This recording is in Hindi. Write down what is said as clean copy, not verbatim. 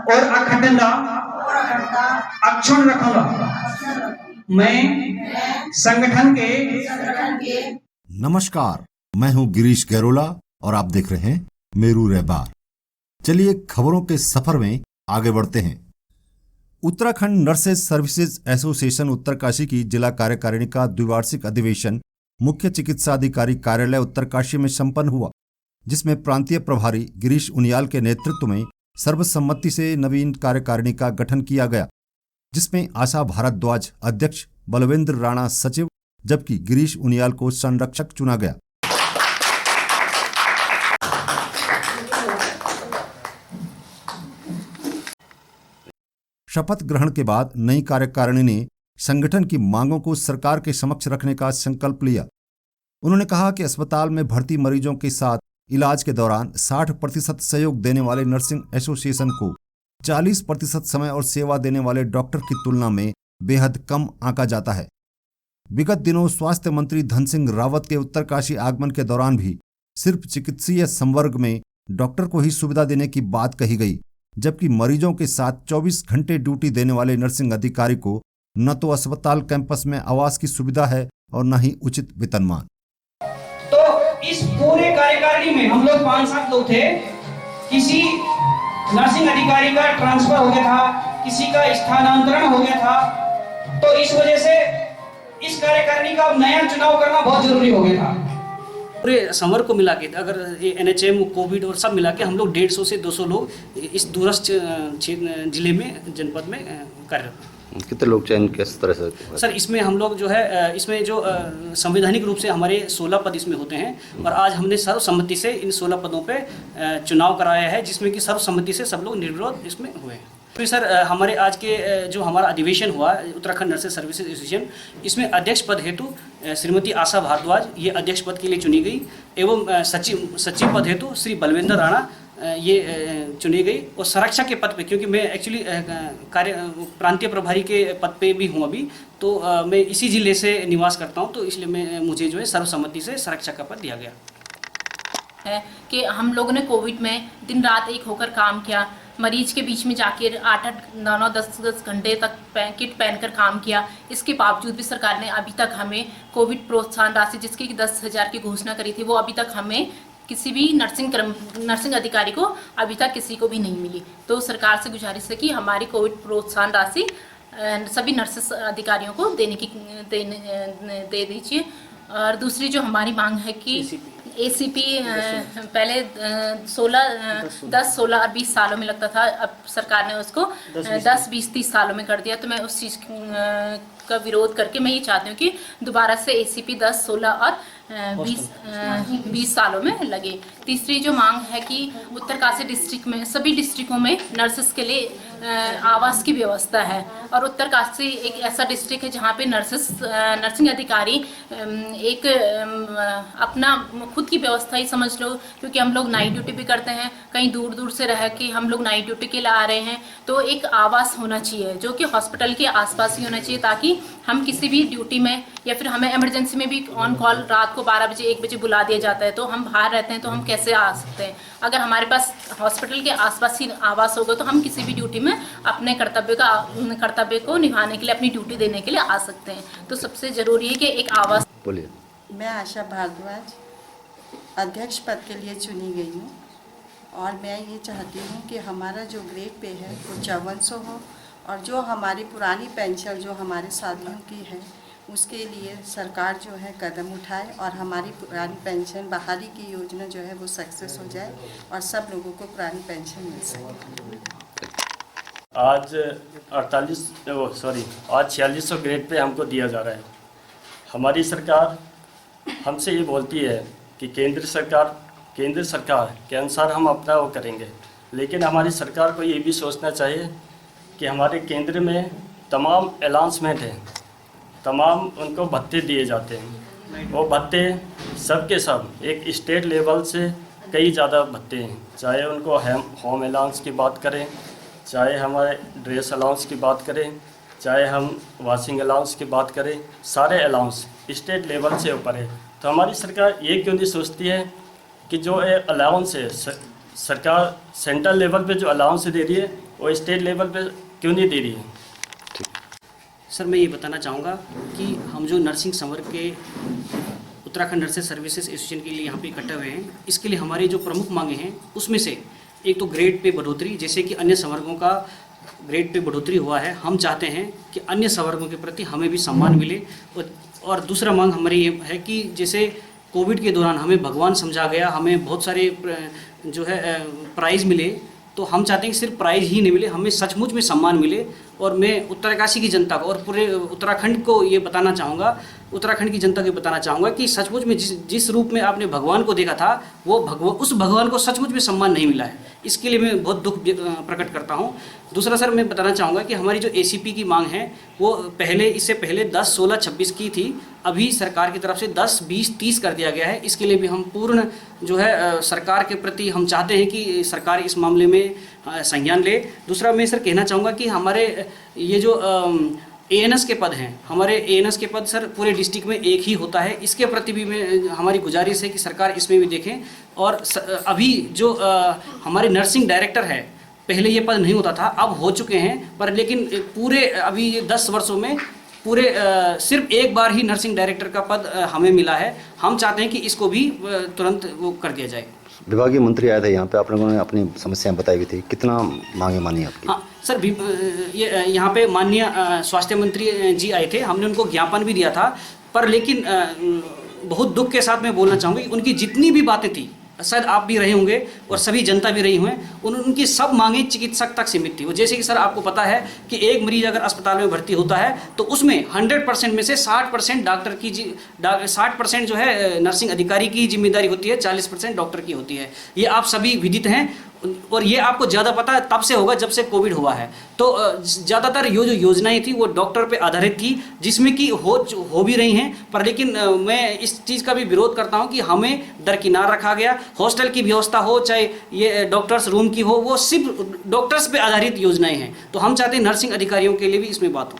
और अखंडता अक्षुण्ण रखूंगा। मैं संगठन के नमस्कार, मैं हूं गिरीश गैरोला और आप देख रहे हैं मेरू रहबार। चलिए खबरों के सफर में आगे बढ़ते हैं। Uttarakhand nurses services association Uttarkashi की जिला कार्यकारिणी का द्विवार्षिक अधिवेशन मुख्य चिकित्सा अधिकारी कार्यालय उत्तरकाशी में संपन्न हुआ, जिसमें प्रांतीय प्रभारी गिरीश उनियाल के नेतृत्व में सर्वसम्मति से नवीन कार्यकारिणी का गठन किया गया, जिसमें आशा भारद्वाज अध्यक्ष, बलवेंद्र राणा सचिव, जबकि गिरीश उनियाल को संरक्षक चुना गया। शपथ ग्रहण के बाद नई कार्यकारिणी ने संगठन की मांगों को सरकार के समक्ष रखने का संकल्प लिया। उन्होंने कहा कि अस्पताल में भर्ती मरीजों के साथ इलाज के दौरान 60% सहयोग देने वाले नर्सिंग एसोसिएशन को 40% समय और सेवा देने वाले डॉक्टर की तुलना में बेहद कम आंका जाता है। विगत दिनों स्वास्थ्य मंत्री धन सिंह रावत के उत्तरकाशी आगमन के दौरान भी सिर्फ चिकित्सीय संवर्ग में डॉक्टर को ही सुविधा देने की बात कही गई, जबकि मरीजों के साथ 24 घंटे ड्यूटी देने वाले नर्सिंग अधिकारी को न तो अस्पताल कैंपस में आवास की सुविधा है और न ही उचित वेतनमान। तो इस पूरे कार्यकारिणी में हम लोग 5-7 लोग थे। किसी नर्सिंग अधिकारी का ट्रांसफर हो गया था, किसी का स्थानांतरण हो गया था, तो इस वजह से इस कार्यकारिणी का नया चुनाव करना बहुत जरूरी हो गया था। पूरे संवर्ग को मिला के अगर एनएचएम, कोविड और सब मिला के हम लोग 150 से 200 लोग इस दूरस्थ जिले में, जनपद में कार्यरत हैं। कितने लोग चयन किस तरह से? सर, इसमें हम लोग जो है, इसमें जो संवैधानिक रूप से हमारे 16 पद इसमें होते हैं और आज हमने सर्वसम्मति से इन 16 पदों पे चुनाव कराया है, जिसमें कि सर्वसम्मति से सब लोग निर्विरोध इसमें हुए हैं। फिर सर, हमारे आज के जो हमारा अधिवेशन हुआ उत्तराखंड नर्सेज सर्विसेज एसोसिएशन, इसमें अध्यक्ष पद हेतु श्रीमती आशा भारद्वाज ये अध्यक्ष पद के लिए चुनी गई एवं सचिव पद हेतु श्री बलवेंद्र राणा ये चुनी गई और संरक्षक के पद पे, क्योंकि मैं एक्चुअली प्रांतीय प्रभारी के पद पे भी हूँ अभी, तो मैं इसी जिले से निवास करता हूँ, तो इसलिए मुझे जो है सर्वसम्मति से संरक्षक का पद दिया गया है कि हम लोगों ने कोविड में दिन रात एक होकर काम किया। मरीज के बीच में जाकर 8-8, 9-9, 10-10 घंटे तक किट पहनकर काम किया। इसके बावजूद भी सरकार ने अभी तक हमें कोविड प्रोत्साहन राशि, जिसकी 10,000 की घोषणा करी थी, वो अभी तक हमें किसी भी नर्सिंग अधिकारी को अभी तक किसी को भी नहीं मिली। तो सरकार से गुजारिश है कि हमारी कोविड प्रोत्साहन राशि सभी नर्सेस अधिकारियों को दे दीजिए। और दूसरी जो हमारी मांग है कि एसीपी पहले 10, 16 और 20 सालों में लगता था, अब सरकार ने उसको 10, 20, 30 सालों में कर दिया। तो मैं उस चीज़ का विरोध करके मैं ये चाहती हूँ कि दोबारा से एसीपी 10, 16 और 20 सालों में लगे। तीसरी जो मांग है कि उत्तरकाशी डिस्ट्रिक्ट में सभी डिस्ट्रिक्टों में नर्सेस के लिए आवास की व्यवस्था है और उत्तरकाशी एक ऐसा डिस्ट्रिक्ट है जहाँ पे नर्सिंग अधिकारी एक अपना खुद की व्यवस्था ही समझ लो, क्योंकि हम लोग नाइट ड्यूटी भी करते हैं, कहीं दूर दूर से रह के हम लोग नाइट ड्यूटी के लिए आ रहे हैं, तो एक आवास होना चाहिए जो कि हॉस्पिटल के आसपास ही होना चाहिए, ताकि हम किसी भी ड्यूटी में या फिर हमें इमरजेंसी में भी ऑन कॉल रात को 12 बजे 1 बजे बुला दिया जाता है, तो हम बाहर रहते हैं तो हम कैसे आ सकते हैं। अगर हमारे पास हॉस्पिटल के आसपास ही आवास होगा तो हम किसी भी ड्यूटी में अपने कर्तव्य को निभाने के लिए, अपनी ड्यूटी देने के लिए आ सकते हैं। तो सबसे जरूरी है कि एक आवास। बोलिए। मैं आशा भारद्वाज अध्यक्ष पद के लिए चुनी गई हूँ और मैं ये चाहती हूँ कि हमारा जो ग्रेड पे है वो 5400 हो और जो हमारी पुरानी पेंशन जो हमारे साथियों की है उसके लिए सरकार जो है कदम उठाए और हमारी पुरानी पेंशन बहाली की योजना जो है वो सक्सेस हो जाए और सब लोगों को पुरानी पेंशन मिल सके। आज 4600 ग्रेड पे हमको दिया जा रहा है। हमारी सरकार हमसे ये बोलती है कि केंद्र सरकार के अनुसार हम अपना वो करेंगे, लेकिन हमारी सरकार को ये भी सोचना चाहिए कि हमारे केंद्र में तमाम अनाउंसमेंट हैं, तमाम उनको भत्ते दिए जाते हैं, वो भत्ते सब के सब एक स्टेट लेवल से कई ज़्यादा भत्ते हैं, चाहे उनको होम अलाउंस की बात करें, चाहे हमारे ड्रेस अलाउंस की बात करें, चाहे हम वाशिंग अलाउंस की बात करें, सारे अलाउंस स्टेट लेवल से ऊपर है। तो हमारी सरकार ये क्यों नहीं सोचती है कि जो अलाउंस है सरकार सेंट्रल लेवल पे जो अलाउंस दे रही है वो स्टेट लेवल पे क्यों नहीं दे रही है? सर मैं ये बताना चाहूँगा कि हम जो नर्सिंग संवर्ग के उत्तराखंड नर्सेज सर्विसेज एसोसिएशन के लिए यहाँ पे इकट्ठे हुए हैं, इसके लिए हमारी जो प्रमुख मांगे हैं उसमें से एक तो ग्रेड पे बढ़ोतरी, जैसे कि अन्य संवर्गों का ग्रेड पे बढ़ोतरी हुआ है, हम चाहते हैं कि अन्य संवर्गों के प्रति हमें भी सम्मान मिले। और दूसरा मांग हमारी ये है कि जैसे कोविड के दौरान हमें भगवान समझा गया, हमें बहुत सारे जो है प्राइज़ मिले, तो हम चाहते हैं कि सिर्फ प्राइज़ ही नहीं मिले, हमें सचमुच में सम्मान मिले। और मैं उत्तरकाशी की जनता को और पूरे उत्तराखंड को ये बताना चाहूँगा, उत्तराखंड की जनता को बताना चाहूँगा कि सचमुच में जिस रूप में आपने भगवान को देखा था, वो उस भगवान को सचमुच में सम्मान नहीं मिला है। इसके लिए मैं बहुत दुख प्रकट करता हूँ। दूसरा सर मैं बताना चाहूँगा कि हमारी जो ACP की मांग है वो इससे पहले 10, 16, 26 की थी, अभी सरकार की तरफ से 10, 20, 30 कर दिया गया है। इसके लिए भी हम पूर्ण जो है सरकार के प्रति हम चाहते हैं कि सरकार इस मामले में संज्ञान ले। दूसरा मैं सर कहना चाहूँगा कि हमारे ये जो ANS के पद हैं, हमारे ANS के पद सर पूरे डिस्ट्रिक्ट में एक ही होता है, इसके प्रति भी मैं हमारी गुजारिश है कि सरकार इसमें भी देखें। और अभी जो हमारे नर्सिंग डायरेक्टर है, पहले ये पद नहीं होता था, अब हो चुके हैं, पर लेकिन पूरे अभी 10 वर्षों में पूरे सिर्फ एक बार ही नर्सिंग डायरेक्टर का पद हमें मिला है। हम चाहते हैं कि इसको भी तुरंत वो कर दिया जाए। विभागीय मंत्री आए थे यहाँ पे, आप लोगों ने अपनी समस्याएं बताई हुई थी, कितना मांगे मानी आपकी? हाँ सर, ये यहाँ पे माननीय स्वास्थ्य मंत्री जी आए थे, हमने उनको ज्ञापन भी दिया था, पर लेकिन बहुत दुख के साथ मैं बोलना चाहूँगी कि उनकी जितनी भी बातें थी, शायद आप भी रहे होंगे और सभी जनता भी रही हुए, उनकी सब मांगें चिकित्सक तक सीमित थी। वो जैसे कि सर आपको पता है कि एक मरीज अगर अस्पताल में भर्ती होता है तो उसमें 100% में से 60% डॉक्टर की 60% जो है नर्सिंग अधिकारी की जिम्मेदारी होती है, 40% डॉक्टर की होती है। ये आप सभी विदित हैं और ये आपको ज़्यादा पता तब से होगा जब से कोविड हुआ है। तो ज़्यादातर ये जो योजनाएं थी वो डॉक्टर पे आधारित थी, जिसमें कि हो भी रही हैं, पर लेकिन मैं इस चीज़ का भी विरोध करता हूं कि हमें दरकिनार रखा गया। हॉस्टल की व्यवस्था हो, चाहे ये डॉक्टर्स रूम की हो, वो सिर्फ डॉक्टर्स पे आधारित योजनाएं हैं। तो हम चाहते हैं नर्सिंग अधिकारियों के लिए भी इसमें बात हो।